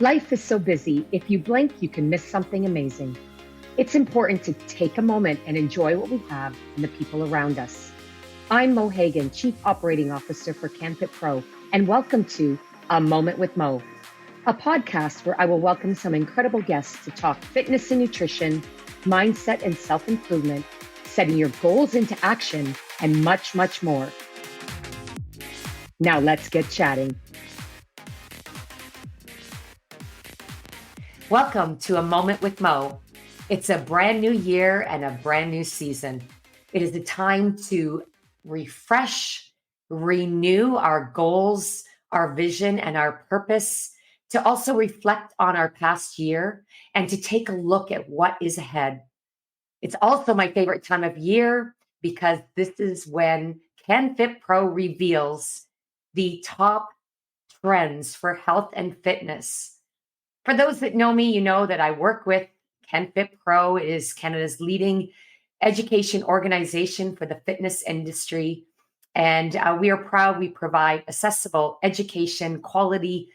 Life is so busy, if you blink, you can miss something amazing. It's important to take a moment and enjoy what we have and the people around us. I'm Mo Hagan, Chief Operating Officer for canfitpro, and welcome to A Moment with Mo, a podcast where I will welcome some incredible guests to talk fitness and nutrition, mindset and self-improvement, setting your goals into action, and much, much more. Now let's get chatting. Welcome to A Moment with Mo. It's a brand new year and a brand new season. It is a time to refresh, renew our goals, our vision, and our purpose, to also reflect on our past year and to take a look at what is ahead. It's also my favorite time of year because this is when canfitpro reveals the top trends for health and fitness. For those that know me, you know that I work with canfitpro. It is Canada's leading education organization for the fitness industry. And we are proud we provide accessible education, quality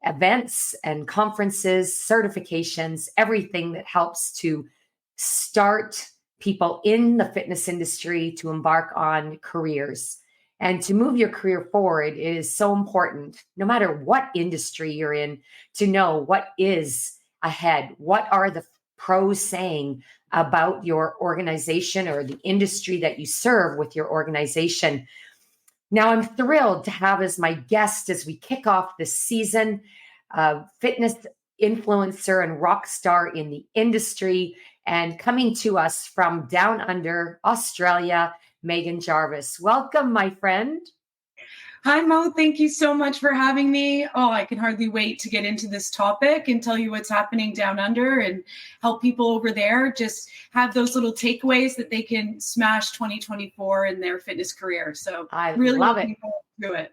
events and conferences, certifications, everything that helps to start people in the fitness industry to embark on careers. And to move your career forward, it is so important, no matter what industry you're in, to know what is ahead. What are the pros saying about your organization or the industry that you serve with your organization? Now, I'm thrilled to have as my guest as we kick off this season, fitness influencer and rock star in the industry, and coming to us from down under Australia, Meghan Jarvis. Welcome, my friend. Hi, Mo. Thank you so much for having me. Oh, I can hardly wait to get into this topic and tell you what's happening down under and help people over there just have those little takeaways that they can smash 2024 in their fitness career. So I really love it. looking forward to it.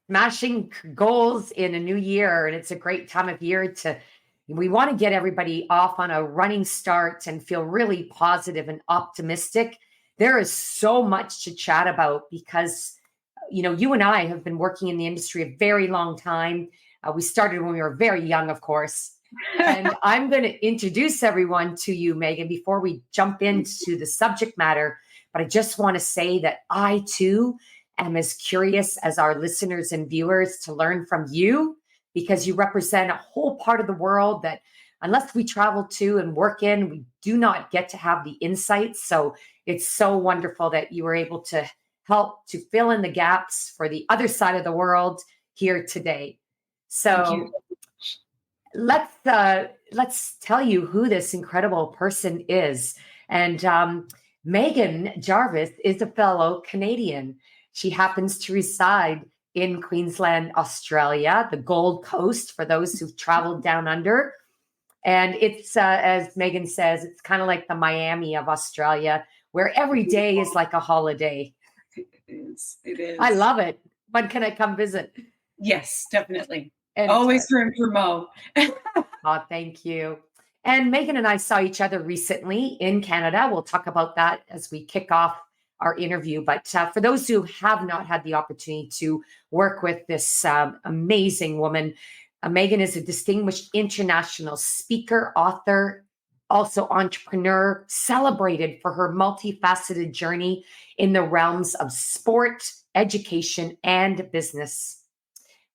Smashing goals in a new year. And it's a great time of year we want to get everybody off on a running start and feel really positive and optimistic. There is so much to chat about because, you and I have been working in the industry a very long time. We started when we were very young, of course. And I'm going to introduce everyone to you, Meghan, before we jump into the subject matter. But I just want to say that I, too, am as curious as our listeners and viewers to learn from you, because you represent a whole part of the world that, unless we travel to and work in, we do not get to have the insights. So it's so wonderful that you were able to help to fill in the gaps for the other side of the world here today. So let's tell you who this incredible person is. And Meghan Jarvis is a fellow Canadian. She happens to reside in Queensland, Australia, the Gold Coast, for those who've traveled down under. And it's, as Meghan says, it's kind of like the Miami of Australia, where every day is like a holiday. It is. It is. I love it. When can I come visit? Yes, definitely. And always room for Mo. Oh, thank you. And Meghan and I saw each other recently in Canada. We'll talk about that as we kick off our interview. But for those who have not had the opportunity to work with this amazing woman, Meghan is a distinguished international speaker, author, also entrepreneur, celebrated for her multifaceted journey in the realms of sport, education, and business.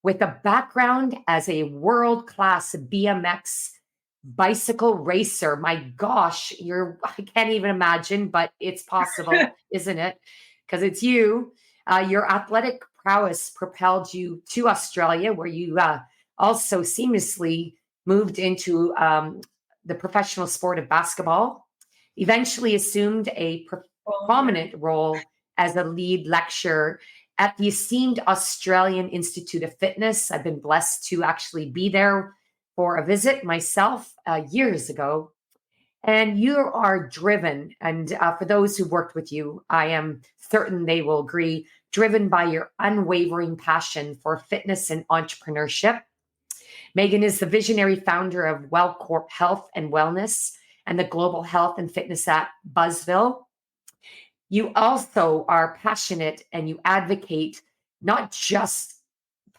With a background as a world-class BMX bicycle racer, my gosh, I can't even imagine, but it's possible, isn't it? Because it's you. Your athletic prowess propelled you to Australia, where you also seamlessly moved into the professional sport of basketball, eventually assumed a prominent role as a lead lecturer at the esteemed Australian Institute of Fitness. I've been blessed to actually be there for a visit myself years ago. And you are driven, and for those who worked with you, I am certain they will agree, driven by your unwavering passion for fitness and entrepreneurship. Meghan is the visionary founder of WellCorp Health and Wellness and the global health and fitness app Buzzville. You also are passionate and you advocate not just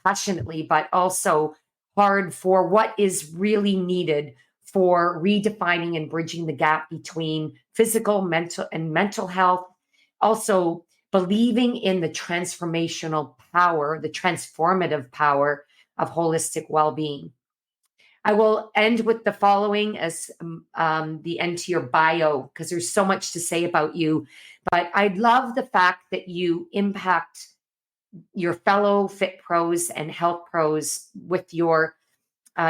passionately, but also hard for what is really needed for redefining and bridging the gap between physical, mental health. Also, believing in the transformational power, the transformative power of holistic well-being. I will end with the following as the end to your bio, because there's so much to say about you. But I love the fact that you impact your fellow fit pros and health pros with your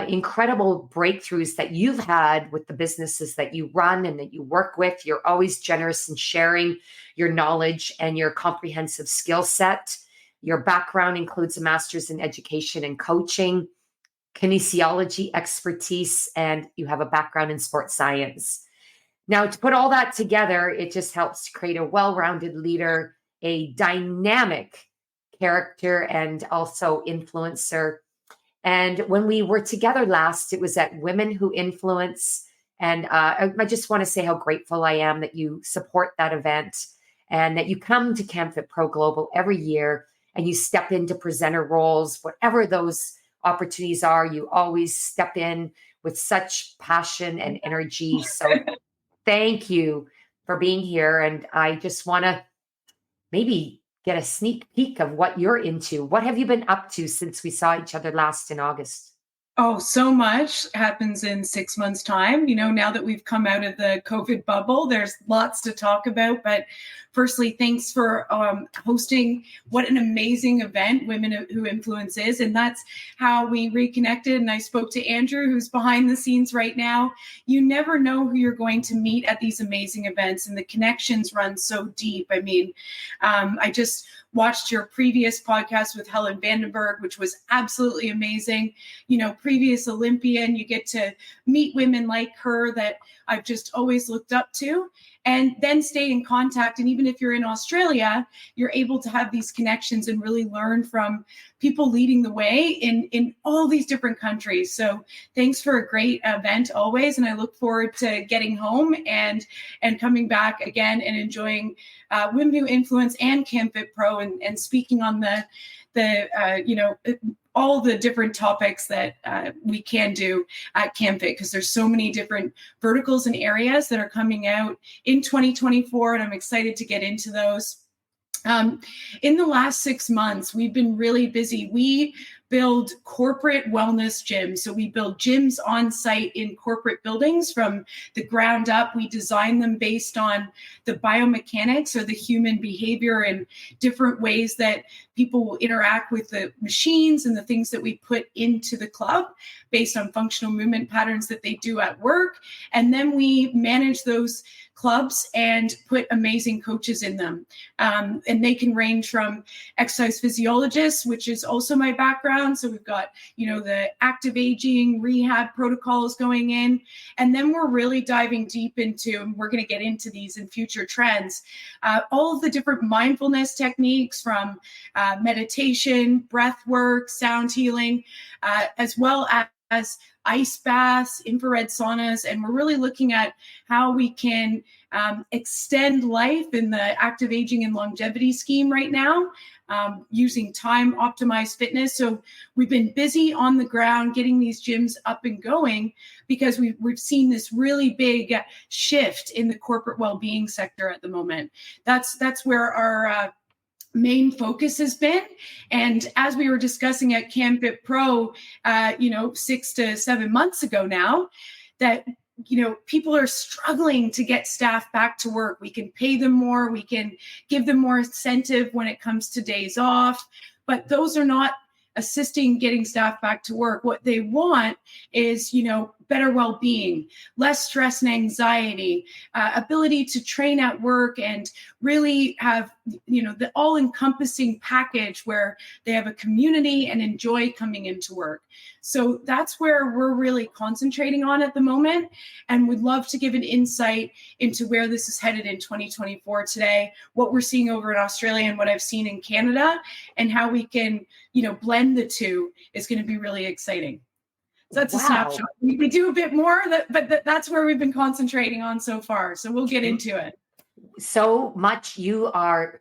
incredible breakthroughs that you've had with the businesses that you run and that you work with. You're always generous in sharing your knowledge and your comprehensive skill set. Your background includes a master's in education and coaching, kinesiology expertise, and you have a background in sports science. Now, to put all that together, it just helps to create a well-rounded leader, a dynamic character, and also influencer. And when we were together last, it was at Women Who Influence. And I just want to say how grateful I am that you support that event and that you come to canfitpro Global every year and you step into presenter roles, whatever those opportunities are, you always step in with such passion and energy. So thank you for being here. And I just want to maybe get a sneak peek of what you're into. What have you been up to since we saw each other last in August? Oh, so much happens in 6 months' time. Now that we've come out of the COVID bubble, there's lots to talk about. But firstly, thanks for hosting what an amazing event Women Who Influence is. And that's how we reconnected. And I spoke to Andrew, who's behind the scenes right now. You never know who you're going to meet at these amazing events. And the connections run so deep. I mean, I just watched your previous podcast with Helen Vandenberg, which was absolutely amazing. Previous Olympian, you get to meet women like her that I've just always looked up to, and then stay in contact. And even if you're in Australia, you're able to have these connections and really learn from people leading the way in all these different countries. So thanks for a great event always. And I look forward to getting home and coming back again and enjoying Women Who Influence and canfitpro and speaking on all the different topics that we can do at canfit, because there's so many different verticals and areas that are coming out in 2024, and I'm excited to get into those. In the last 6 months, we've been really busy. We build corporate wellness gyms. So we build gyms on site in corporate buildings from the ground up. We design them based on the biomechanics or the human behavior and different ways that people will interact with the machines and the things that we put into the club based on functional movement patterns that they do at work. And then we manage those clubs and put amazing coaches in them. And they can range from exercise physiologists, which is also my background. So we've got, the active aging rehab protocols going in. And then we're really diving deep into, and we're going to get into these in future trends, all of the different mindfulness techniques from meditation, breath work, sound healing, as well as ice baths, infrared saunas, and we're really looking at how we can extend life in the active aging and longevity scheme right now, using time optimized fitness. So we've been busy on the ground getting these gyms up and going because we've seen this really big shift in the corporate well-being sector at the moment. That's where our main focus has been. And as we were discussing at canfitpro, 6 to 7 months ago now, that people are struggling to get staff back to work. We can pay them more. We can give them more incentive when it comes to days off, but those are not assisting getting staff back to work. What they want is, better well-being, less stress and anxiety, ability to train at work and really have, the all-encompassing package where they have a community and enjoy coming into work. So that's where we're really concentrating on at the moment. And would love to give an insight into where this is headed in 2024 today, what we're seeing over in Australia and what I've seen in Canada, and how we can, blend the two is going to be really exciting. So that's a snapshot. We do a bit more, but that's where we've been concentrating on so far. So we'll get into it. so much. You are,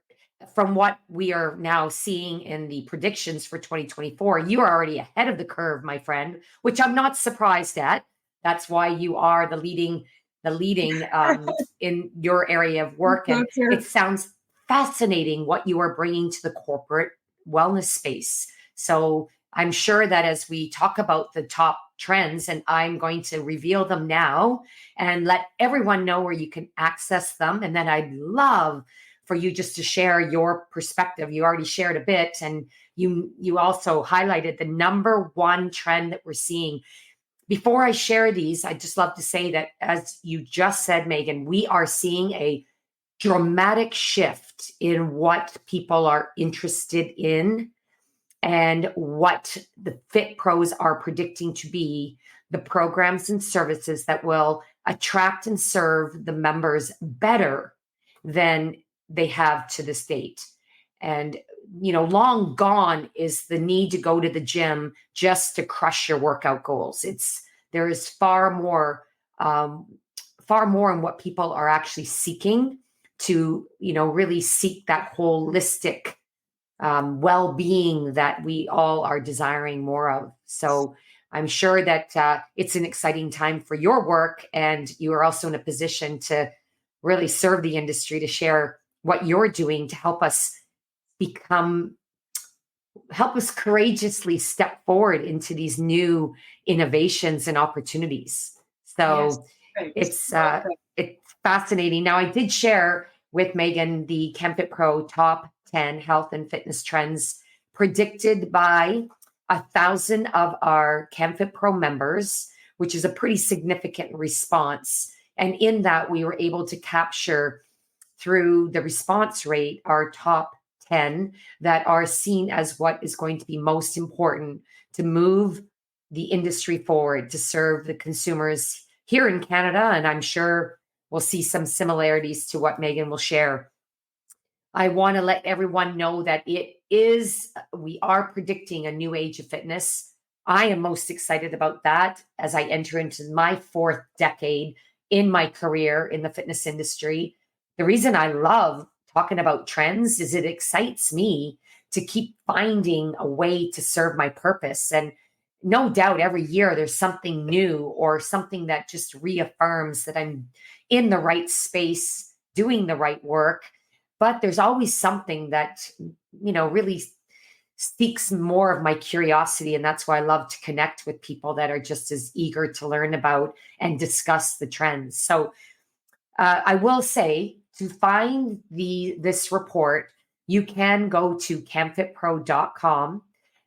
from what we are now seeing in the predictions for 2024, you are already ahead of the curve, my friend, which I'm not surprised at. That's why you are the leading in your area of work. And it sounds fascinating what you are bringing to the corporate wellness space. So I'm sure that as we talk about the top trends, and I'm going to reveal them now and let everyone know where you can access them. And then I'd love for you just to share your perspective. You already shared a bit, and you also highlighted the number one trend that we're seeing. Before I share these, I'd just love to say that, as you just said, Meghan, we are seeing a dramatic shift in what people are interested in and what the Fit Pros are predicting to be the programs and services that will attract and serve the members better than they have to this date. And, long gone is the need to go to the gym just to crush your workout goals. There is far more in what people are actually seeking to, really seek that holistic well-being that we all are desiring more of. So I'm sure that it's an exciting time for your work, and you are also in a position to really serve the industry, to share what you're doing to help us courageously step forward into these new innovations and opportunities. So it's fascinating. Now, I did share with Meghan the canfitpro top 10 health and fitness trends predicted by 1,000 of our canfitpro members, which is a pretty significant response. And in that, we were able to capture, through the response rate, our top 10 that are seen as what is going to be most important to move the industry forward, to serve the consumers here in Canada. And I'm sure we'll see some similarities to what Meghan will share. I want to let everyone know that we are predicting a new age of fitness. I am most excited about that as I enter into my 4th decade in my career in the fitness industry. The reason I love talking about trends is it excites me to keep finding a way to serve my purpose. And no doubt every year there's something new or something that just reaffirms that I'm in the right space, doing the right work. But there's always something that, really speaks more of my curiosity. And that's why I love to connect with people that are just as eager to learn about and discuss the trends. So I will say, to find this report, you can go to canfitpro.com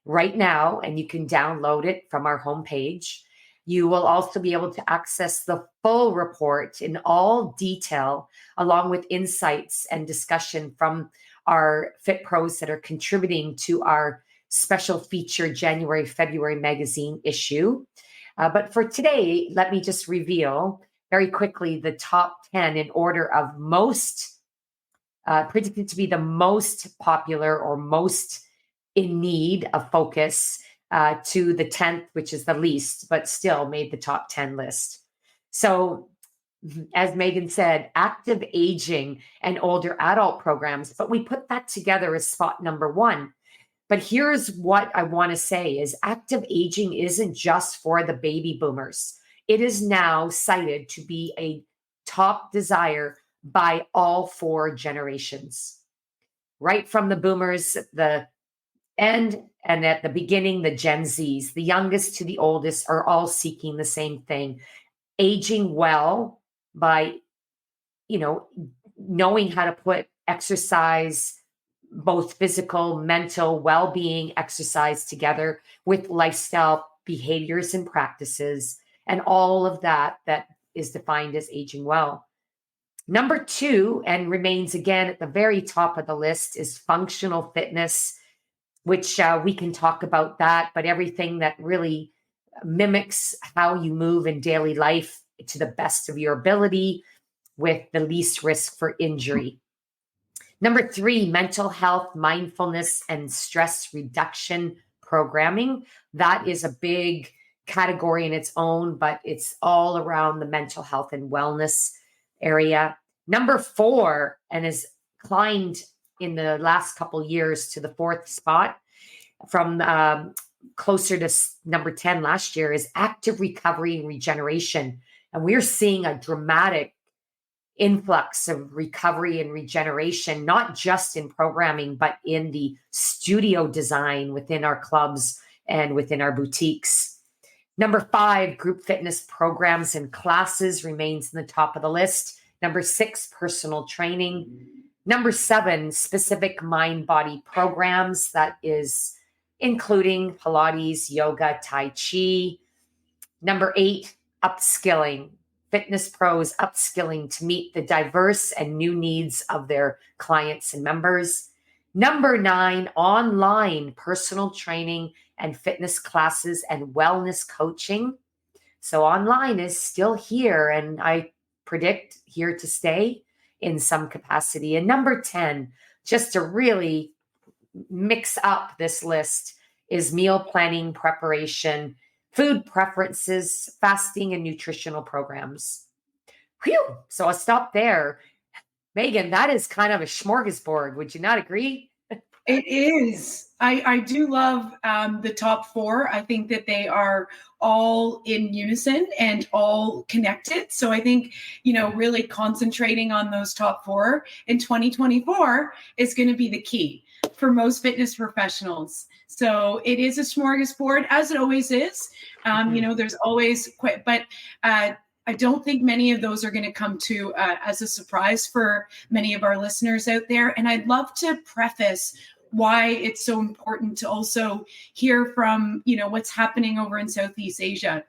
right now, and you can download it from our homepage. You will also be able to access the full report in all detail, along with insights and discussion from our Fit Pros that are contributing to our special feature January-February magazine issue. But for today, let me just reveal very quickly the top 10 in order of most predicted to be the most popular or most in need of focus, to the 10th, which is the least, but still made the top 10 list. So, as Meghan said, active aging and older adult programs, but we put that together as spot number 1. But here's what I want to say is active aging isn't just for the baby boomers. It is now cited to be a top desire by all 4 generations, right from the boomers, the end, and at the beginning, the Gen Zs, the youngest to the oldest, are all seeking the same thing: aging well by, knowing how to put exercise, both physical, mental well-being exercise, together with lifestyle behaviors and practices, and all of that is defined as aging well. Number 2, and remains again at the very top of the list, is functional fitness, which we can talk about that, but everything that really mimics how you move in daily life to the best of your ability with the least risk for injury. Number 3, mental health, mindfulness, and stress reduction programming. That is a big category in its own, but it's all around the mental health and wellness area. Number 4, and has climbed in the last couple years to the 4th spot from closer to number 10 last year, is active recovery and regeneration. And we're seeing a dramatic influx of recovery and regeneration, not just in programming, but in the studio design within our clubs and within our boutiques. Number 5, group fitness programs and classes remains in the top of the list. Number 6, personal training. Number 7, specific mind-body programs, that is including Pilates, yoga, Tai Chi. Number 8, upskilling. Fitness pros upskilling to meet the diverse and new needs of their clients and members. Number 9, online personal training and fitness classes and wellness coaching. So online is still here, and I predict here to stay in some capacity. And number 10, just to really mix up this list, is meal planning, preparation, food preferences, fasting, and nutritional programs. Whew. So I'll stop there. Meghan, that is kind of a smorgasbord. Would you not agree? It is. I do love the top 4. I think that they are all in unison and all connected. So I think, really concentrating on those top 4 in 2024 is going to be the key for most fitness professionals. So it is a smorgasbord, as it always is. There's always quite, but I don't think many of those are going to come to as a surprise for many of our listeners out there. And I'd love to preface why it's so important to also hear from, what's happening over in Southeast Asia.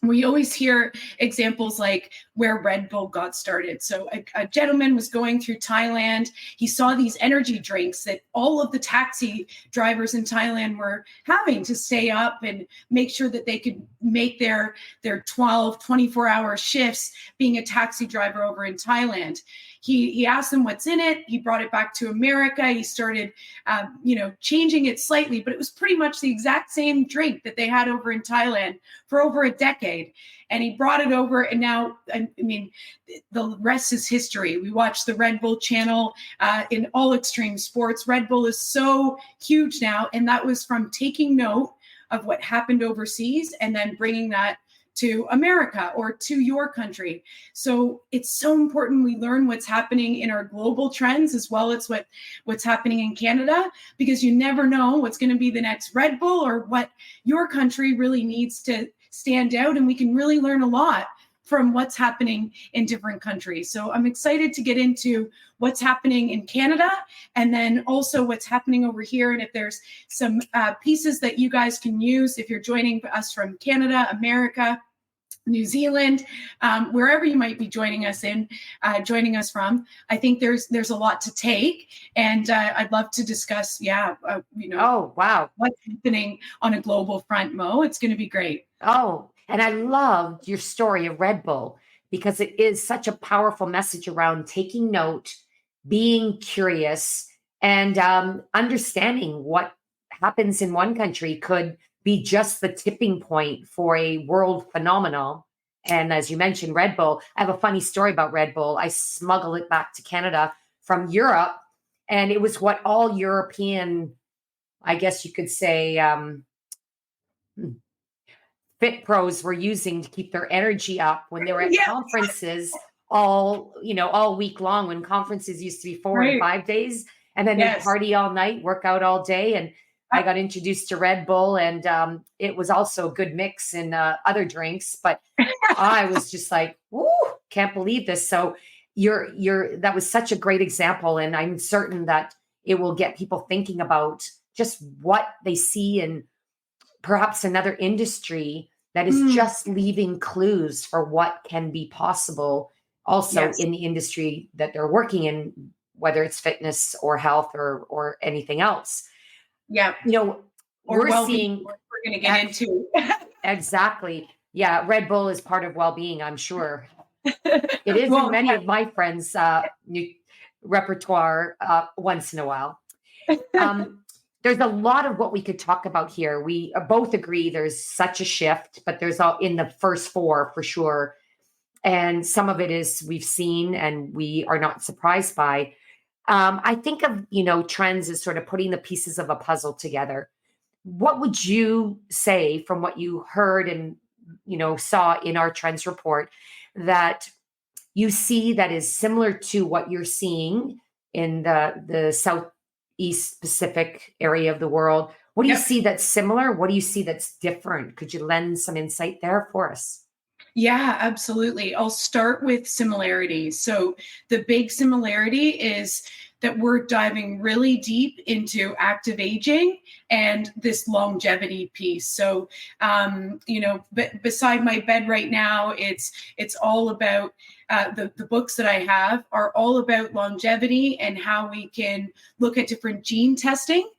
We always hear examples like where Red Bull got started. So a gentleman was going through Thailand. He saw these energy drinks that all of the taxi drivers in Thailand were having to stay up and make sure that they could make their 12, 24-hour shifts being a taxi driver over in Thailand. He asked them what's in it. He brought it back to America. He started, changing it slightly, but it was pretty much the exact same drink that they had over in Thailand for over a decade. And he brought it over, and now, the rest is history. We watch the Red Bull channel in all extreme sports. Red Bull is so huge now, and that was from taking note of what happened overseas and then bringing that to America or to your country. So it's so important we learn what's happening in our global trends as well as what's happening in Canada, because you never know what's going to be the next Red Bull or what your country really needs to stand out. And we can really learn a lot from what's happening in different countries. So I'm excited to get into what's happening in Canada and then also what's happening over here. And if there's some pieces that you guys can use, if you're joining us from Canada, America, New Zealand, wherever you might be joining us from, I think there's a lot to take, and I'd love to discuss. Oh wow, what's happening on a global front, Mo? It's going to be great. Oh, and I loved your story of Red Bull because it is such a powerful message around taking note, being curious, and understanding what happens in one country could be just the tipping point for a world phenomenon. And as you mentioned, Red Bull, I have a funny story about Red Bull. I smuggled it back to Canada from Europe, and it was what all European, I guess you could say, fit pros were using to keep their energy up when they were at conferences all week long, when conferences used to be 4 and 5 days, and then they party all night, work out all day. And I got introduced to Red Bull, and it was also a good mix in other drinks, but I was just like, woo, can't believe this. So that was such a great example. And I'm certain that it will get people thinking about just what they see in perhaps another industry that is just leaving clues for what can be possible also in the industry that they're working in, whether it's fitness or health or anything else. Yeah. We're seeing, we're going to get into. Exactly. Yeah. Red Bull is part of well-being, I'm sure. It is in many of my friends' new repertoire once in a while. There's a lot of what we could talk about here. We both agree there's such a shift, but there's in the first 4 for sure. And some of it is we've seen and we are not surprised by. I think of, trends as sort of putting the pieces of a puzzle together. What would you say from what you heard and, saw in our trends report that you see that is similar to what you're seeing in the Southeast Pacific area of the world? What do you Yep. see that's similar? What do you see that's different? Could you lend some insight there for us? Yeah, absolutely. I'll start with similarities. So the big similarity is that we're diving really deep into active aging and this longevity piece. So, beside my bed right now, it's all about the books that I have are all about longevity and how we can look at different gene testing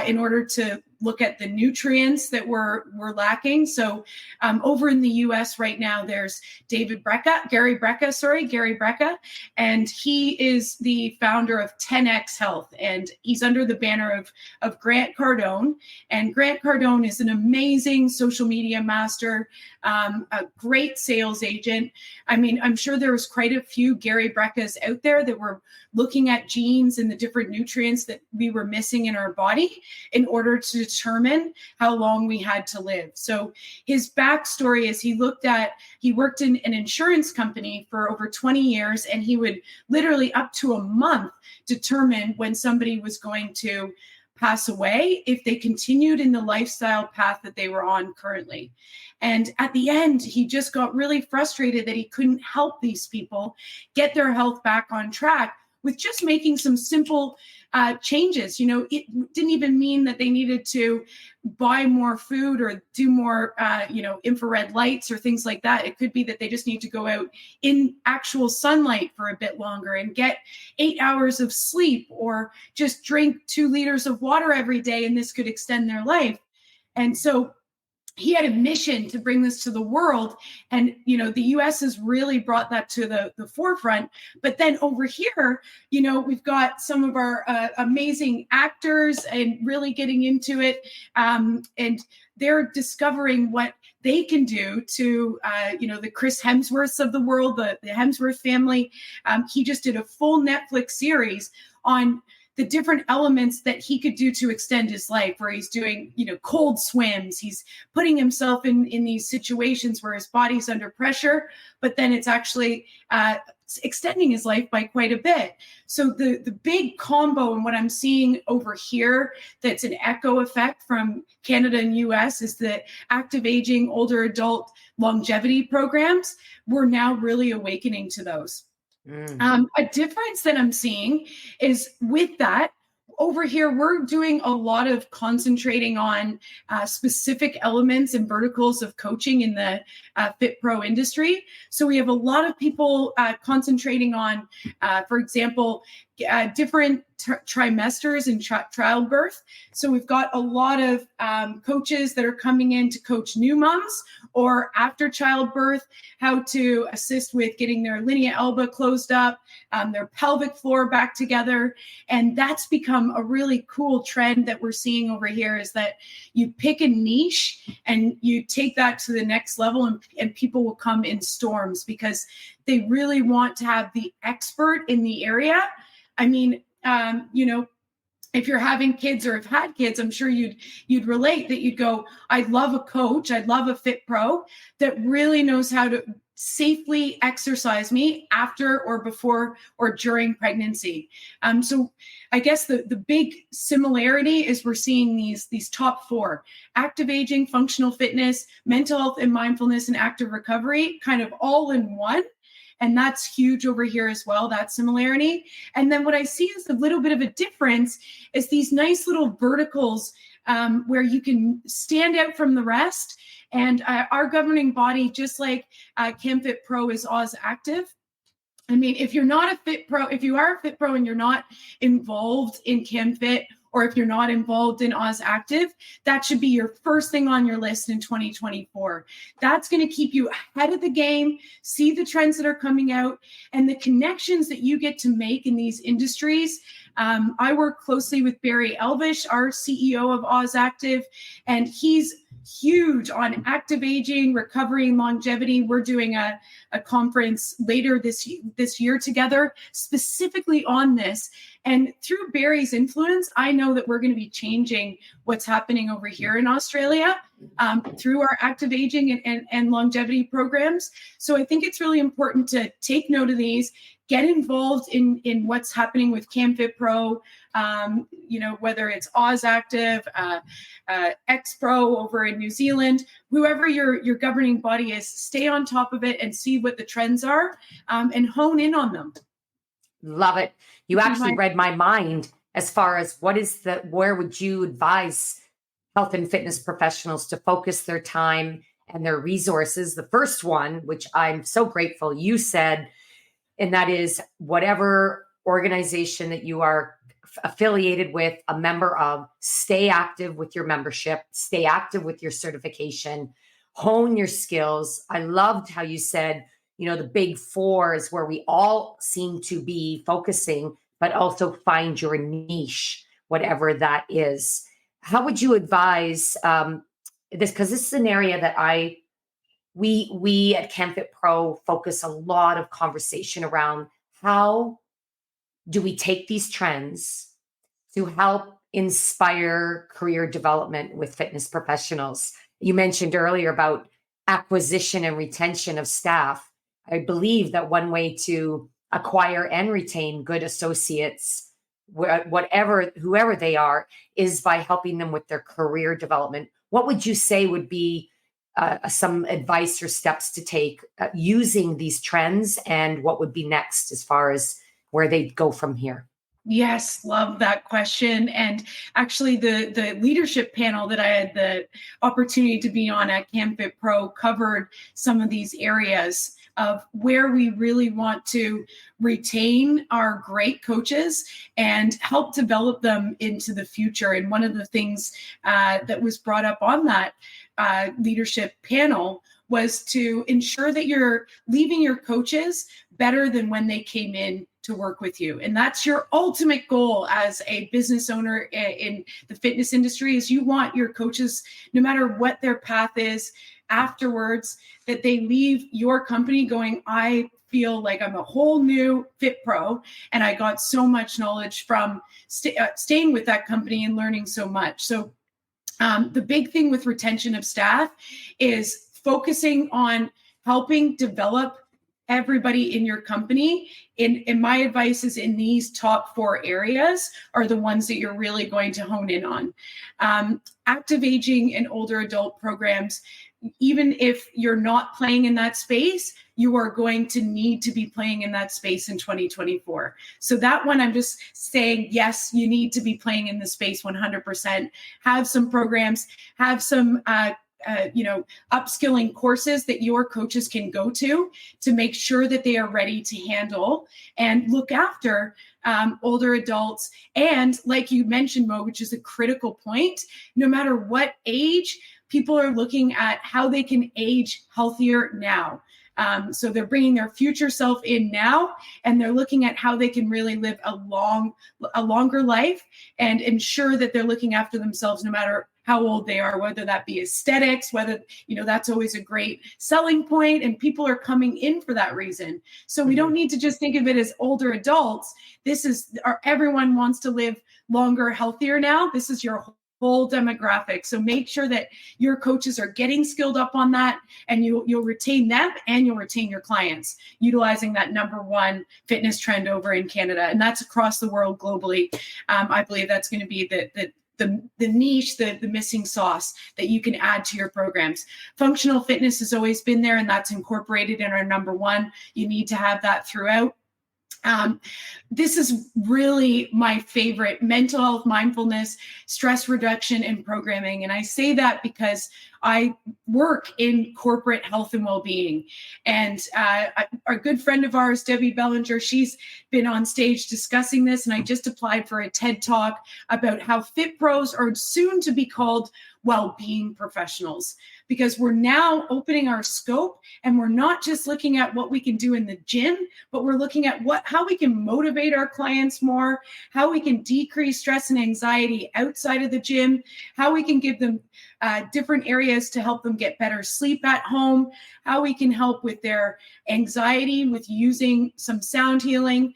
in order to look at the nutrients that we're lacking. So over in the US right now, there's Gary Brecka, and he is the founder of 10X Health, and he's under the banner of Grant Cardone. And Grant Cardone is an amazing social media master, a great sales agent. I mean, I'm sure there was quite a few Gary Breckas out there that were looking at genes and the different nutrients that we were missing in our body in order to determine how long we had to live. So his backstory is he worked in an insurance company for over 20 years, and he would literally up to a month determine when somebody was going to pass away if they continued in the lifestyle path that they were on currently. And at the end, he just got really frustrated that he couldn't help these people get their health back on track with just making some simple changes. It didn't even mean that they needed to buy more food or do more, infrared lights or things like that. It could be that they just need to go out in actual sunlight for a bit longer and get 8 hours of sleep, or just drink 2 liters of water every day, and this could extend their life. And so he had a mission to bring this to the world. And, the US has really brought that to the forefront. But then over here, we've got some of our amazing actors and really getting into it. And they're discovering what they can do to, the Chris Hemsworths of the world, the Hemsworth family. He just did a full Netflix series on the different elements that he could do to extend his life, where he's doing, cold swims. He's putting himself in these situations where his body's under pressure, but then it's actually extending his life by quite a bit. So the big combo and what I'm seeing over here that's an echo effect from Canada and US is the active aging, older adult longevity programs. We're now really awakening to those. A difference that I'm seeing is with that, over here, we're doing a lot of concentrating on specific elements and verticals of coaching in the FitPro industry. So we have a lot of people concentrating on, for example, different trimesters in childbirth. So we've got a lot of coaches that are coming in to coach new moms or after childbirth, how to assist with getting their linea alba closed up, their pelvic floor back together. And that's become a really cool trend that we're seeing over here, is that you pick a niche and you take that to the next level, and people will come in storms because they really want to have the expert in the area. I mean, if you're having kids or have had kids, I'm sure you'd relate that you'd go, I'd love a coach, I'd love a fit pro that really knows how to safely exercise me after or before or during pregnancy. So I guess the big similarity is we're seeing these top 4: active aging, functional fitness, mental health and mindfulness, and active recovery, kind of all in one. And that's huge over here as well, that similarity. And then what I see is a little bit of a difference is these nice little verticals where you can stand out from the rest. And our governing body, just like canfitpro, is Oz Active. I mean, if you're not a fit pro, if you are a fit pro and you're not involved in CanFit, or if you're not involved in Oz Active, that should be your first thing on your list in 2024. That's going to keep you ahead of the game, see the trends that are coming out, and the connections that you get to make in these industries. I work closely with Barry Elvish, our CEO of Oz Active, and he's huge on active aging, recovery, and longevity. We're doing a conference later this year together, specifically on this. And through Barry's influence, I know that we're going to be changing what's happening over here in Australia through our active aging and longevity programs. So I think it's really important to take note of these, get involved in what's happening with canfitpro, whether it's Oz Active, X-Pro over in New Zealand, whoever your governing body is, stay on top of it and see what the trends are and hone in on them. Love it. You actually read my mind as far as where would you advise health and fitness professionals to focus their time and their resources? The first one, which I'm so grateful you said, and that is whatever organization that you are affiliated with, a member of, stay active with your membership, stay active with your certification, hone your skills. I loved how you said, the big four is where we all seem to be focusing, but also find your niche, whatever that is. How would you advise this? Because this is an area that we at canfitpro focus a lot of conversation around. How do we take these trends to help inspire career development with fitness professionals? You mentioned earlier about acquisition and retention of staff. I believe that one way to acquire and retain good associates, whoever they are, is by helping them with their career development. What would you say would be some advice or steps to take using these trends, and what would be next as far as where they go from here? Yes, love that question. And actually the leadership panel that I had the opportunity to be on at canfitpro covered some of these areas of where we really want to retain our great coaches and help develop them into the future. And one of the things that was brought up on that leadership panel was to ensure that you're leaving your coaches better than when they came in to work with you. And that's your ultimate goal as a business owner in the fitness industry, is you want your coaches, no matter what their path is afterwards, that they leave your company going, I feel like I'm a whole new Fit Pro, and I got so much knowledge from staying with that company and learning so much. So the big thing with retention of staff is focusing on helping develop everybody in your company. In my advice is in these top four areas are the ones that you're really going to hone in on. Active aging and older adult programs, even if you're not playing in that space, you are going to need to be playing in that space in 2024. So that one, I'm just saying, yes, you need to be playing in the space 100%. Have some programs, have some upskilling courses that your coaches can go to make sure that they are ready to handle and look after older adults. And like you mentioned, Mo, which is a critical point, no matter what age, people are looking at how they can age healthier now. So they're bringing their future self in now, and they're looking at how they can really live a longer life and ensure that they're looking after themselves no matter how old they are, whether that be aesthetics, whether, that's always a great selling point, and people are coming in for that reason. So we don't need to just think of it as older adults. Everyone wants to live longer, healthier now. This is your whole demographic. So make sure that your coaches are getting skilled up on that, and you'll retain them and you'll retain your clients utilizing that number one fitness trend over in Canada. And that's across the world globally. I believe that's going to be the niche, the missing sauce that you can add to your programs. Functional fitness has always been there, and that's incorporated in our number one. You need to have that throughout. This is really my favorite: mental health, mindfulness, stress reduction, and programming. And I say that because I work in corporate health and well-being. And a good friend of ours, Debbie Bellinger, she's been on stage discussing this. And I just applied for a TED Talk about how Fit Pros are soon to be called well-being professionals, because we're now opening our scope, and we're not just looking at what we can do in the gym, but we're looking at how we can motivate our clients more, how we can decrease stress and anxiety outside of the gym, how we can give them different areas to help them get better sleep at home, how we can help with their anxiety with using some sound healing.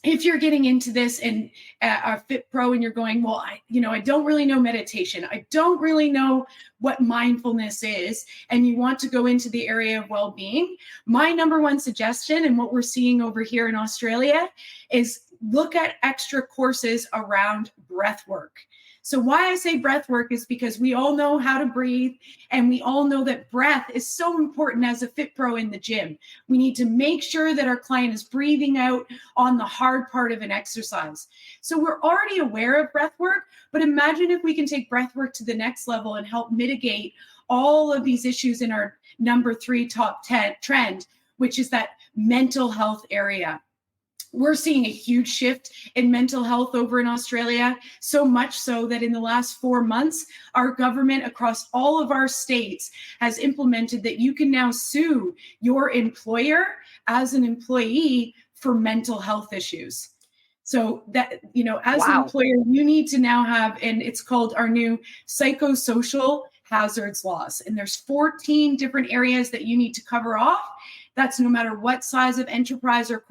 If you're getting into this and are Fit Pro and you're going, well, I don't really know meditation. I don't really know what mindfulness is. And you want to go into the area of well-being. My number one suggestion, and what we're seeing over here in Australia, is look at extra courses around breath work. So why I say breath work is because we all know how to breathe, and we all know that breath is so important as a Fit Pro in the gym. We need to make sure that our client is breathing out on the hard part of an exercise. So we're already aware of breath work, but imagine if we can take breath work to the next level and help mitigate all of these issues in our number 3 top 10 trend, which is that mental health area. We're seeing a huge shift in mental health over in Australia, so much so that in the last 4 months, our government across all of our states has implemented that you can now sue your employer as an employee for mental health issues. So that, as an employer, you need to now have, and it's called our new psychosocial hazards laws. And there's 14 different areas that you need to cover off. That's no matter what size of enterprise or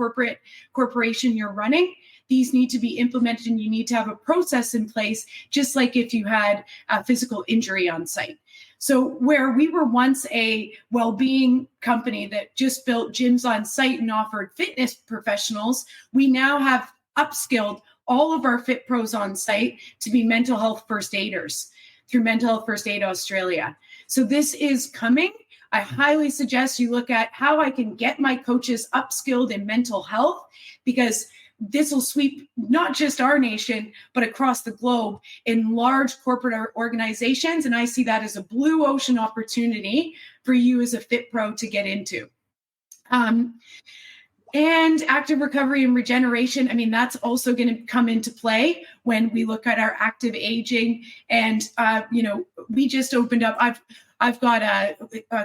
corporation you're running. These need to be implemented, and you need to have a process in place, just like if you had a physical injury on site. So where we were once a well-being company that just built gyms on site and offered fitness professionals, we now have upskilled all of our Fit Pros on site to be mental health first aiders through Mental Health First Aid Australia. So this is coming. I highly suggest you look at how I can get my coaches upskilled in mental health, because this will sweep not just our nation, but across the globe in large corporate organizations. And I see that as a blue ocean opportunity for you as a Fit Pro to get into. And active recovery and regeneration. I mean, that's also going to come into play when we look at our active aging. And, we just opened up, I've got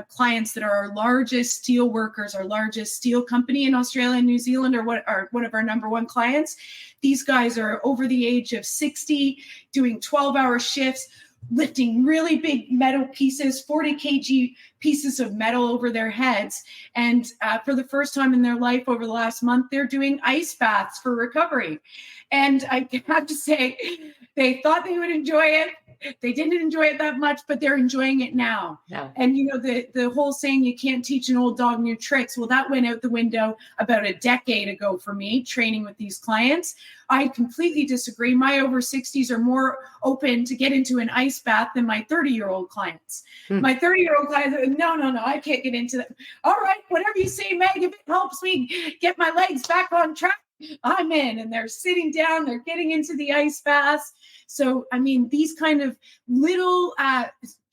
clients that are our largest steel workers, our largest steel company in Australia and New Zealand, are one of our number one clients. These guys are over the age of 60, doing 12-hour shifts, lifting really big metal pieces, 40 kg pieces of metal over their heads. And for the first time in their life over the last month, they're doing ice baths for recovery. And I have to say, they thought they would enjoy it. They didn't enjoy it that much, but they're enjoying it now. Yeah. And, the whole saying, you can't teach an old dog new tricks. Well, that went out the window about a decade ago for me, training with these clients. I completely disagree. My over 60s are more open to get into an ice bath than my 30-year-old clients. My 30-year-old clients are, no, I can't get into that. All right, whatever you say, Meg, if it helps me get my legs back on track, I'm in. And they're sitting down, they're getting into the ice baths. So, I mean, these kind of little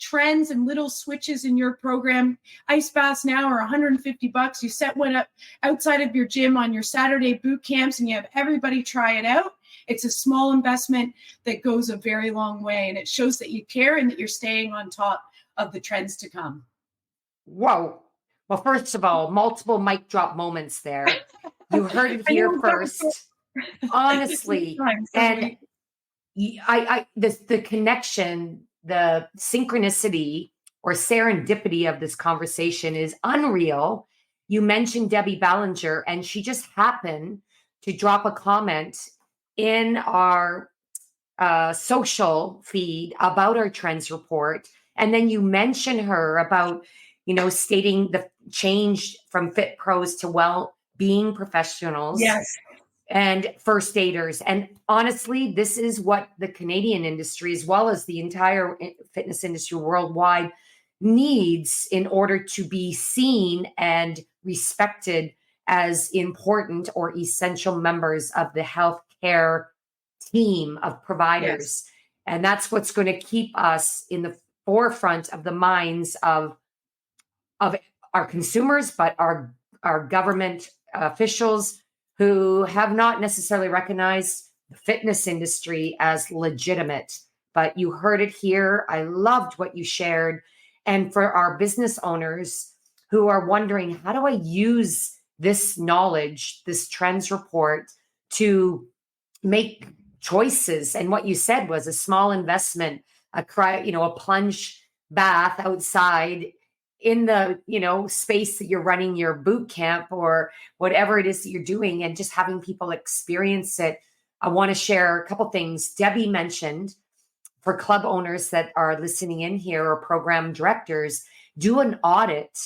trends and little switches in your program. Ice baths now are $150. You set one up outside of your gym on your Saturday boot camps, and you have everybody try it out. It's a small investment that goes a very long way, and it shows that you care and that you're staying on top of the trends to come. Whoa. Well, first of all, multiple mic drop moments there. You heard it here first. Honestly. And the connection, the synchronicity or serendipity of this conversation is unreal. You mentioned Debbie Ballinger, and she just happened to drop a comment in our social feed about our trends report. And then you mention her about, stating the change from Fit Pros to well-being professionals. Yes. And first aiders. And honestly, this is what the Canadian industry, as well as the entire fitness industry worldwide, needs in order to be seen and respected as important or essential members of the healthcare team of providers. Yes. And that's what's going to keep us in the forefront of the minds of our consumers, but our government officials who have not necessarily recognized the fitness industry as legitimate. But you heard it here. I loved what you shared. And for our business owners who are wondering, how do I use this knowledge, this trends report, to make choices? And what you said was a small investment a plunge bath outside in the, space that you're running your boot camp or whatever it is that you're doing, and just having people experience it. I want to share a couple things. Debbie mentioned, for club owners that are listening in here or program directors, do an audit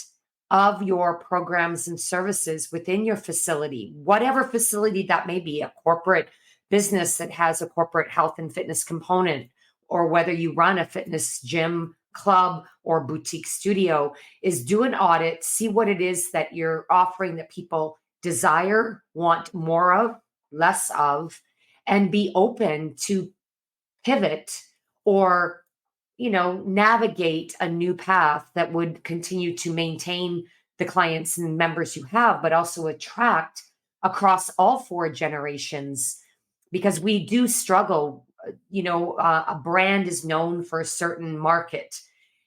of your programs and services within your facility, whatever facility that may be, a corporate business that has a corporate health and fitness component, or whether you run a fitness gym, club, or boutique studio, is do an audit, see what it is that you're offering that people desire, want more of, less of, and be open to pivot or navigate a new path that would continue to maintain the clients and members you have, but also attract across all 4 generations, because we do struggle. A brand is known for a certain market.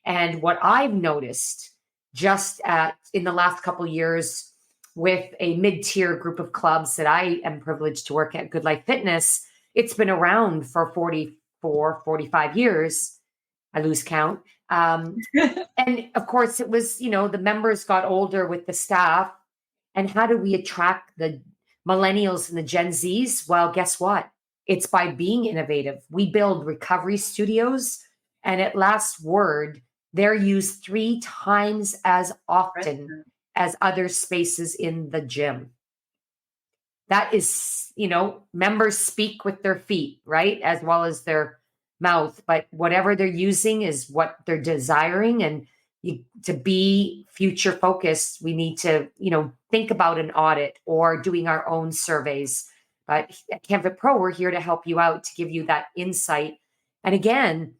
And what I've noticed in the last couple of years with a mid-tier group of clubs that I am privileged to work at, Good Life Fitness, it's been around for 44, 45 years. I lose count. And of course, it was, the members got older with the staff. And how do we attract the millennials and the Gen Zs? Well, guess what? It's by being innovative. We build recovery studios, and at last word, they're used 3 times as often as other spaces in the gym. That is, members speak with their feet, right? As well as their mouth, but whatever they're using is what they're desiring. And to be future focused, we need to, think about an audit or doing our own surveys. But at canfitpro, we're here to help you out, to give you that insight. And again,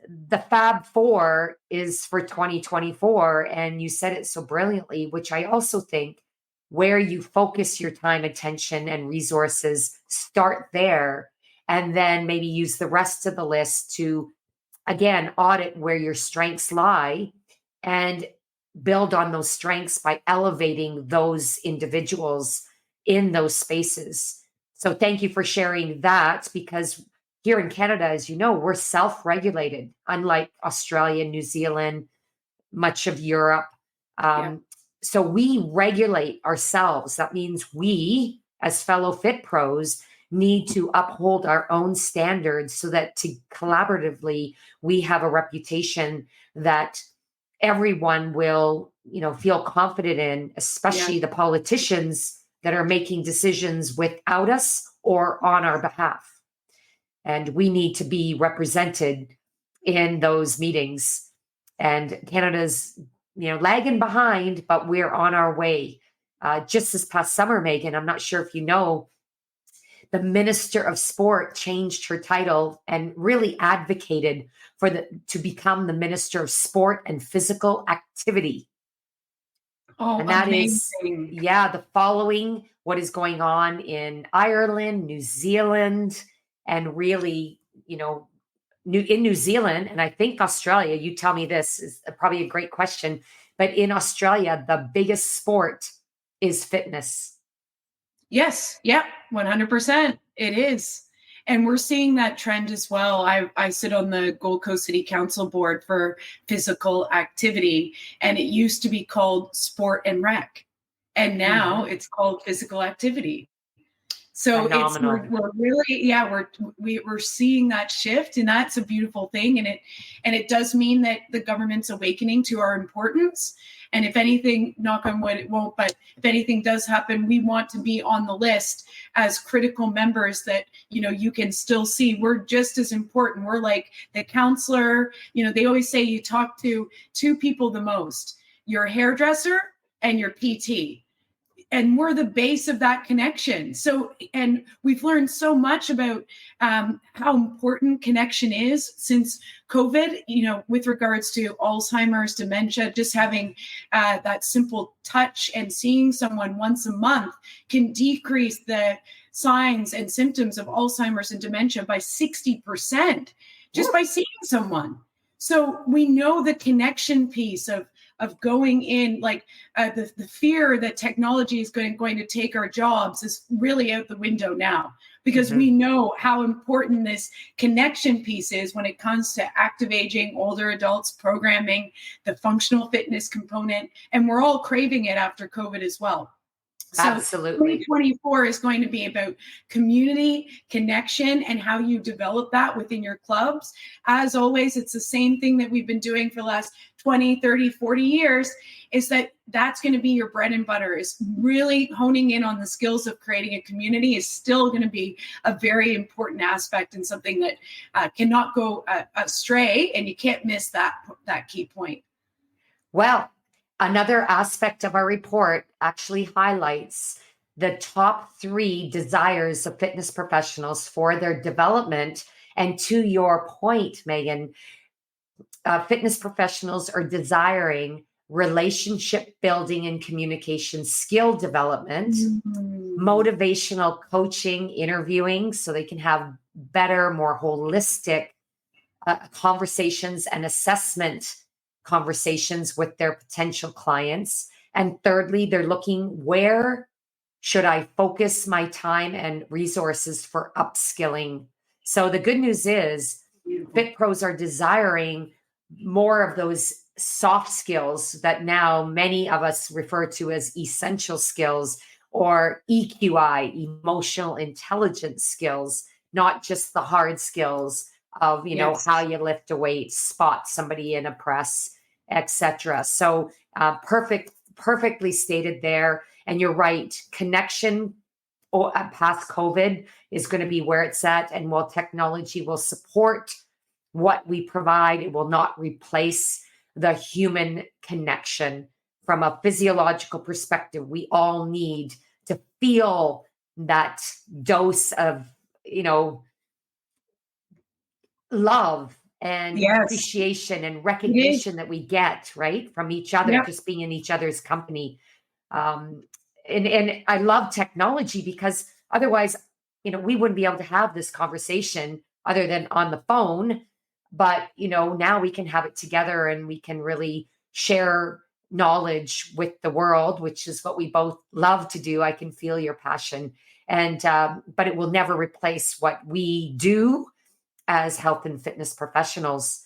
the Fab 4 is for 2024. And you said it so brilliantly, which I also think where you focus your time, attention, and resources, start there. And then maybe use the rest of the list to, again, audit where your strengths lie and build on those strengths by elevating those individuals in those spaces. So thank you for sharing that, because here in Canada, as you know, we're self-regulated, unlike Australia, New Zealand, much of Europe. So we regulate ourselves. That means we, as fellow Fit Pros, need to uphold our own standards so that collaboratively we have a reputation that everyone will, feel confident in, especially the politicians that are making decisions without us or on our behalf. And we need to be represented in those meetings. And Canada's, lagging behind, but we're on our way. Just this past summer, Meghan, I'm not sure if you know, the Minister of Sport changed her title and really advocated to become the Minister of Sport and Physical Activity. Oh, and that amazing. is, the following what is going on in Ireland, New Zealand, and really, in New Zealand, and I think Australia, you tell me, this is probably a great question, but in Australia, the biggest sport is fitness. Yes. Yeah. 100%. It is. And we're seeing that trend as well. I sit on the Gold Coast City Council board for physical activity, and it used to be called Sport and Rec. And now it's called physical activity. So we're really, we're seeing that shift, and that's a beautiful thing. And it does mean that the government's awakening to our importance. And if anything, knock on wood, it won't, but if anything does happen, we want to be on the list as critical members that, you can still see we're just as important. We're like the counselor. They always say you talk to 2 people the most, your hairdresser and your PT. And we're the base of that connection. So, and we've learned so much about how important connection is since COVID, with regards to Alzheimer's, dementia, just having that simple touch and seeing someone once a month can decrease the signs and symptoms of Alzheimer's and dementia by 60% just by seeing someone. So we know the connection piece of of going in, like the fear that technology is going to take our jobs is really out the window now, because we know how important this connection piece is when it comes to active aging, older adults, programming, the functional fitness component, and we're all craving it after COVID as well. So Absolutely. 2024 is going to be about community, connection, and how you develop that within your clubs. As always, it's the same thing that we've been doing for the last 20, 30, 40 years, is that's going to be your bread and butter, is really honing in on the skills of creating a community is still going to be a very important aspect, and something that cannot go astray, and you can't miss that key point. Well, another aspect of our report actually highlights the top 3 desires of fitness professionals for their development. And to your point, Meghan, fitness professionals are desiring relationship building and communication skill development, motivational coaching, interviewing, so they can have better, more holistic conversations and assessment conversations with their potential clients. And thirdly, they're looking, where should I focus my time and resources for upskilling? So the good news is Fit Pros are desiring more of those soft skills that now many of us refer to as essential skills, or EQI, emotional intelligence skills, not just the hard skills of, how you lift a weight, spot somebody in a press, etc. So perfectly stated there. And you're right, connection past COVID is going to be where it's at. And while technology will support what we provide, it will not replace the human connection. From a physiological perspective, we all need to feel that dose of, love and appreciation and recognition that we get, right, from each other, just being in each other's company. And I love technology, because otherwise, we wouldn't be able to have this conversation other than on the phone. But, now we can have it together, and we can really share knowledge with the world, which is what we both love to do. I can feel your passion, but it will never replace what we do as health and fitness professionals.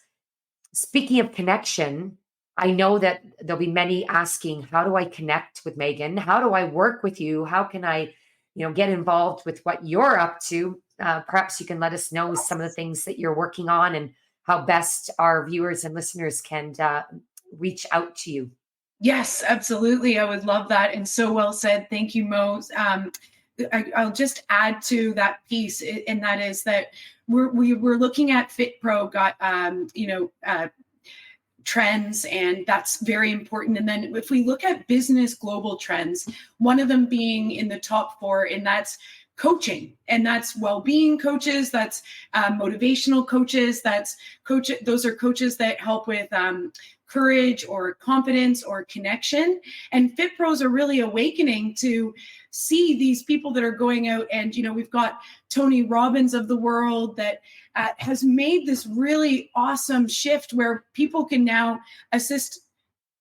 Speaking of connection, I know that there'll be many asking, how do I connect with Meghan? How do I work with you? How can I, get involved with what you're up to? Perhaps you can let us know some of the things that you're working on, and how best our viewers and listeners can reach out to you. Yes, absolutely. I would love that. And so well said. Thank you, Mo. I'll just add to that piece, and that is that we're looking at FitPro trends, and that's very important. And then if we look at business global trends, one of them being in the top 4, and that's coaching, and that's well-being coaches, that's motivational coaches, those are coaches that help with courage or confidence or connection. And Fit Pros are really awakening to see these people that are going out, and we've got Tony Robbins of the world that has made this really awesome shift where people can now assist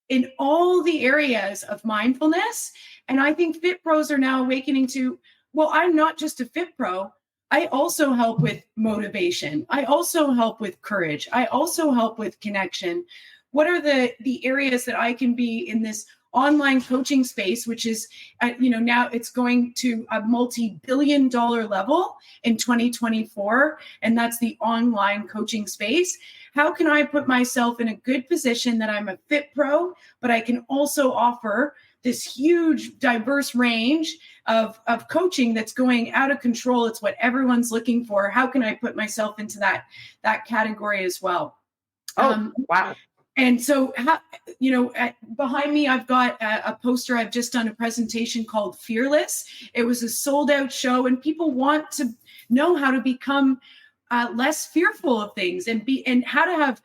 in all the areas of mindfulness. And I think Fit Pros are now awakening to, well, I'm not just a Fit Pro. I also help with motivation. I also help with courage. I also help with connection. What are the areas that I can be in this online coaching space, which is, now it's going to a multi-billion-dollar level in 2024, and that's the online coaching space. How can I put myself in a good position that I'm a Fit Pro, but I can also offer this huge, diverse range of coaching that's going out of control? It's what everyone's looking for. How can I put myself into that category as well? Wow. And so, behind me, I've got a poster. I've just done a presentation called Fearless. It was a sold out show, and people want to know how to become less fearful of things, and how to have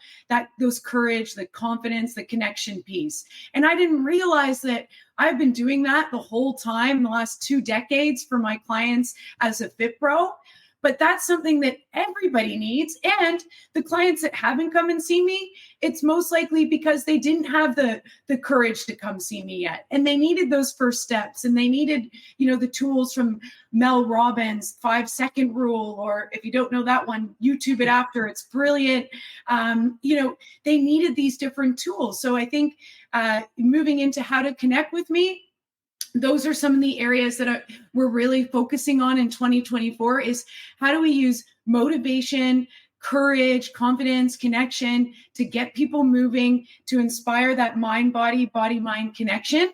those courage, the confidence, the connection piece. And I didn't realize that I've been doing that the whole time, the last 2 decades for my clients as a Fit Pro. but that's something that everybody needs. And the clients that haven't come and seen me, it's most likely because they didn't have the courage to come see me yet. And they needed those first steps, and they needed, the tools from Mel Robbins' 5-second rule, or if you don't know that one, YouTube it after. It's brilliant. They needed these different tools. So I think moving into how to connect with me, those are some of the areas that we're really focusing on in 2024 is how do we use motivation, courage, confidence, connection to get people moving, to inspire that body-mind connection,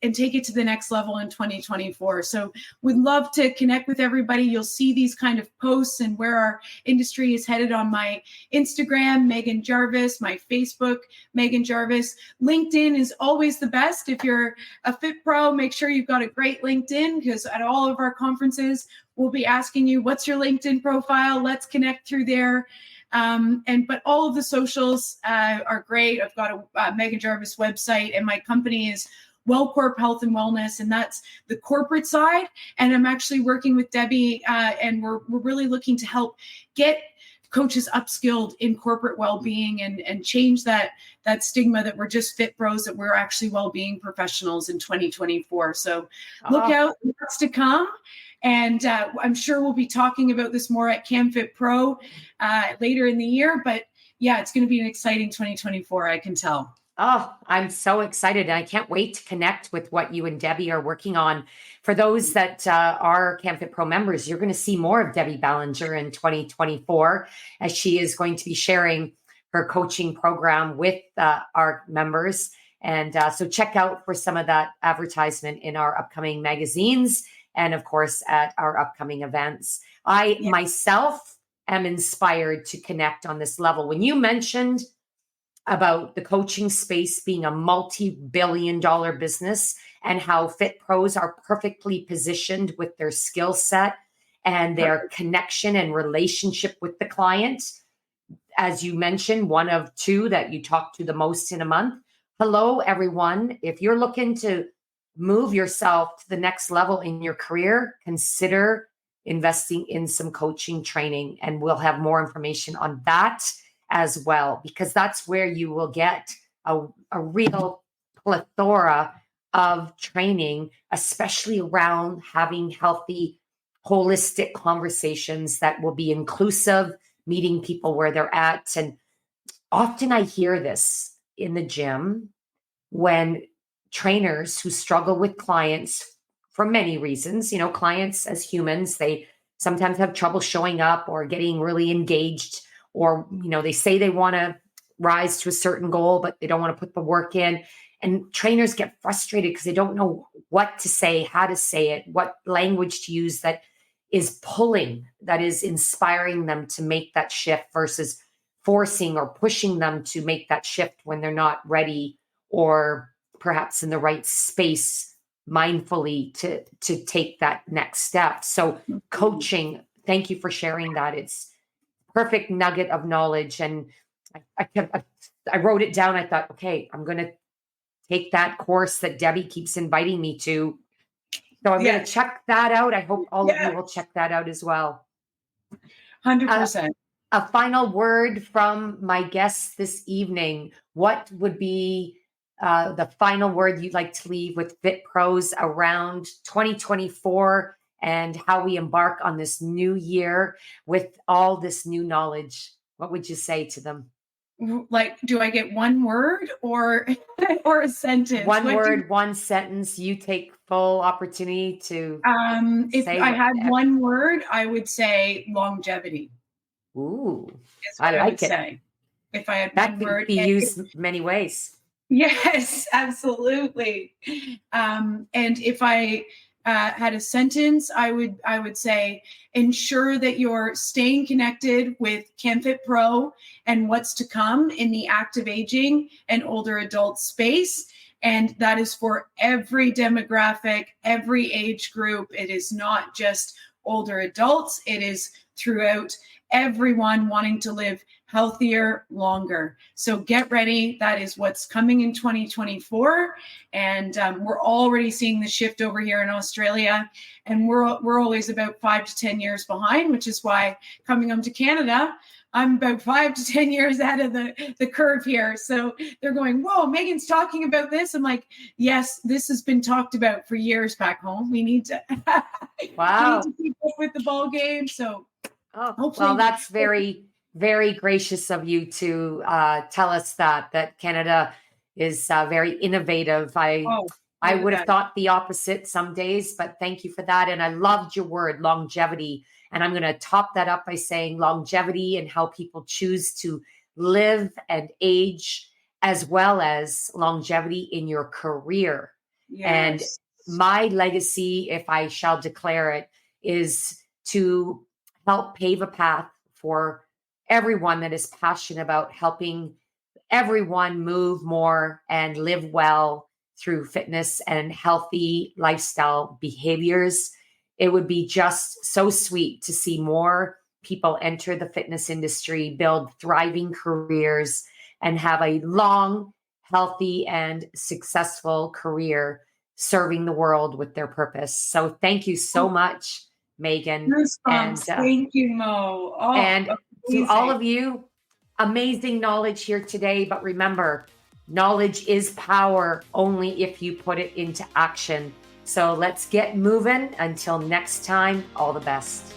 and take it to the next level in 2024. So we'd love to connect with everybody. You'll see these kind of posts and where our industry is headed on my Instagram, Meghan Jarvis, my Facebook, Meghan Jarvis. LinkedIn is always the best. If you're a Fit Pro, make sure you've got a great LinkedIn, because at all of our conferences, we'll be asking you, what's your LinkedIn profile? Let's connect through there. But all of the socials are great. I've got a Meghan Jarvis website, and my company is WellCorp Health and Wellness, and that's the corporate side. And I'm actually working with Debbie, and we're really looking to help get coaches upskilled in corporate well-being and change that stigma that we're just fit bros, that we're actually well-being professionals in 2024. So look out, what's to come. And I'm sure we'll be talking about this more at canfitpro later in the year. But yeah, it's going to be an exciting 2024, I can tell. Oh, I'm so excited. And I can't wait to connect with what you and Debbie are working on. For those that are CanFit Pro members, you're going to see more of Debbie Ballinger in 2024, as she is going to be sharing her coaching program with our members. And so check out for some of that advertisement in our upcoming magazines and, of course, at our upcoming events. I myself am inspired to connect on this level. When you mentioned about the coaching space being a multi-billion-dollar business and how Fit Pros are perfectly positioned with their skill set and their connection and relationship with the client. As you mentioned, one of two that you talk to the most in a month. Hello, everyone. If you're looking to move yourself to the next level in your career, consider investing in some coaching training, and we'll have more information on that as well, because that's where you will get a real plethora of training, especially around having healthy, holistic conversations that will be inclusive, meeting people where they're at. And often I hear this in the gym when trainers who struggle with clients for many reasons, clients as humans, they sometimes have trouble showing up or getting really engaged, or, they say they want to rise to a certain goal, but they don't want to put the work in. And trainers get frustrated because they don't know what to say, how to say it, what language to use that is pulling, that is inspiring them to make that shift versus forcing or pushing them to make that shift when they're not ready or perhaps in the right space mindfully to take that next step. So coaching, thank you for sharing that. It's perfect nugget of knowledge. And I wrote it down. I thought, okay, I'm going to take that course that Debbie keeps inviting me to. So I'm going to check that out. I hope all of you will check that out as well. 100%. A final word from my guests this evening. What would be the final word you'd like to leave with Fit Pros around 2024 and how we embark on this new year with all this new knowledge? What would you say to them? Like, do I get one word or a sentence? One word, one sentence. You take full opportunity to if I had one word, I would say longevity. Ooh, I like it. Say. If I had that one could word, be used many ways. Yes, absolutely. And if I had a sentence, I would say, ensure that you're staying connected with CanFit Pro and what's to come in the active aging and older adult space. And that is for every demographic, every age group. It is not just older adults. It is throughout everyone wanting to live healthier, longer. So get ready. That is what's coming in 2024. And we're already seeing the shift over here in Australia. And we're always about 5 to 10 years behind, which is why coming home to Canada, I'm about 5 to 10 years ahead of the curve here. So they're going, whoa, Meghan's talking about this. I'm like, yes, this has been talked about for years back home. We need to, Wow. we need to keep up with the ball game. So Oh, well, that's very, very gracious of you to tell us that Canada is very innovative. I would have thought the opposite some days, but thank you for that. And I loved your word, longevity. And I'm going to top that up by saying longevity and how people choose to live and age, as well as longevity in your career. And Yes. my legacy, if I shall declare it, is to help pave a path for everyone that is passionate about helping everyone move more and live well through fitness and healthy lifestyle behaviors. It would be just so sweet to see more people enter the fitness industry, build thriving careers, and have a long, healthy, and successful career serving the world with their purpose. So thank you so much, Meghan. And thank you, Mo. Oh, and amazing. to all of you, amazing knowledge here today. But remember, knowledge is power only if you put it into action. So let's get moving. Until next time, all the best.